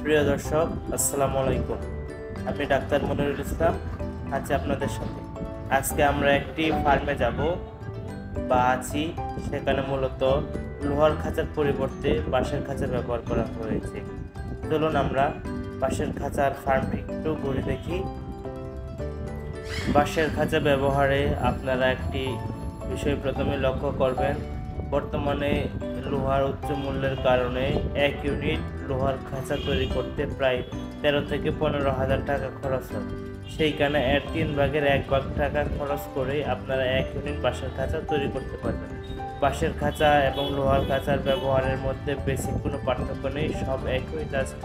প্রিয় দর্শক, আসসালামু আলাইকুম। আমি ডাক্তার মনিরুল ইসলাম আছি আপনাদের সাথে। আজকে আমরা একটি ফার্মে যাব বা আছি, সেখানে মূলত লোহার খাঁচার পরিবর্তে বাঁশের খাঁচা ব্যবহার করা হয়েছে। চলুন আমরা বাঁশের খাঁচার ফার্মটি একটু ঘুরে দেখি। বাঁশের খাঁচা ব্যবহারে আপনারা একটি বিষয় প্রথমে লক্ষ্য করবেন। বর্তমানে লোহার উচ্চ মূল্যের কারণে 1 ইউনিট লোহার খাঁচা তৈরি করতে প্রায় 13 থেকে 15,000 টাকা খরচ হয়। সেইখানে এর 3 ভাগের 1 ভাগ টাকা খরচ করে আপনারা 1 ইউনিট বাঁশের খাঁচা তৈরি করতে পারবেন। বাঁশের খাঁচা এবং লোহার খাঁচার ব্যবহারের মধ্যে বেসিক কোনো পার্থক্য নেই, সব একই। জাস্ট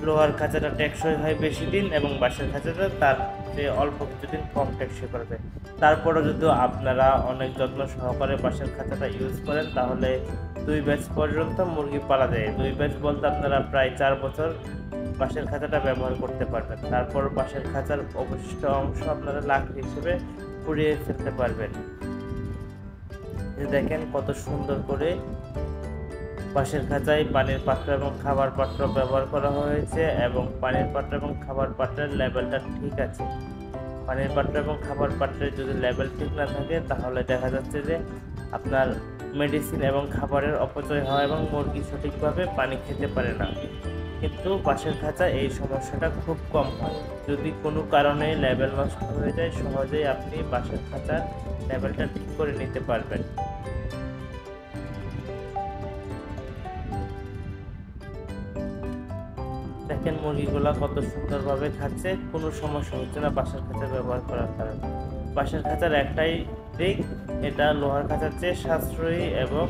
লোহার খাঁচাটা টেকসই হয় বেশি দিন এবং বাঁশের খাঁচাটা তার চেয়ে অল্প কিছুদিন কম টেকসই করবে। তারপরে যদি আপনারা অনেক যত্ন সহকারে বাঁশের খাঁচাটা ইউজ করেন, তাহলে 2 ব্যাচ পর্যন্ত মুরগি পালা যায়। 2 ব্যাচ বলতে আপনারা প্রায় 4 বছর বাঁশের খাঁচাটা ব্যবহার করতে পারবেন। তারপর বাঁশের খাঁচার অবশিষ্ট অংশ আপনারা লাকড়ি হিসেবে পুড়িয়ে ফেলতে পারবেন। দেখেন কত সুন্দর করে বাঁশের খাঁচায় পানির পাত্র এবং খাবার পাত্র ব্যবহার করা হয়েছে, এবং পানির পাত্র এবং খাবার পাত্রের লেভেলটা ঠিক আছে। পানির পাত্র এবং খাবার পাত্রের যদি লেভেল ঠিক না থাকে, তাহলে দেখা যাচ্ছে যে আপনার মেডিসিন এবং খাবারের অপচয় হয় এবং মুরগি সঠিকভাবে পানি খেতে পারে না। কিন্তু বাঁশের খাঁচা এই সমস্যাটা খুব কম হয়। যদি কোনো কারণে লেভেল নষ্ট হয়ে যায়, সহজেই আপনি বাঁশের খাঁচার লেভেলটা ঠিক করে নিতে পারবেন। দেখেন মুরগিগুলা কত সুন্দরভাবে খাচ্ছে, কোনো সমস্যা হচ্ছে না বাঁশের খাঁচা ব্যবহার করার কারণে। বাঁশের খাঁচার একটাই দিক, এটা লোহার খাঁচার চেয়ে সাশ্রয়ী এবং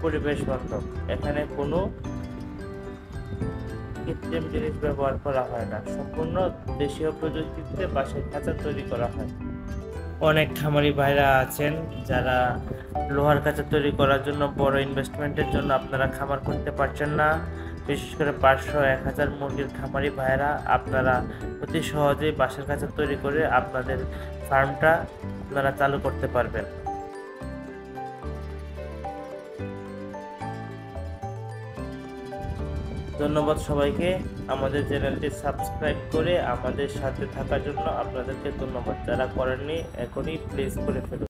পরিবেশ বান্ধব। এখানে কোনো কৃত্রিম জিনিস ব্যবহার করা হয় না, সম্পূর্ণ দেশীয় প্রযুক্তিতে বাঁশের খাঁচা তৈরি করা হয়। অনেক খামারি ভাইরা আছেন যারা লোহার খাঁচা তৈরি করার জন্য বড় ইনভেস্টমেন্টের জন্য আপনারা খামার করতে পারছেন না। বিশেষ করে 500-1000 মুরগির খামারি ভাইরা, আপনারা অতি সহজেই বাঁশের খাঁচা তৈরি করে আপনাদের ফার্মটা আপনারা চালু করতে পারবেন। ধন্যবাদ সবাইকে। আমাদের চ্যানেলটি সাবস্ক্রাইব করে আমাদের সাথে থাকার জন্য আপনাদেরকে ধন্যবাদ। যারা করেননি, এখনই প্লিজ করে ফেলুন।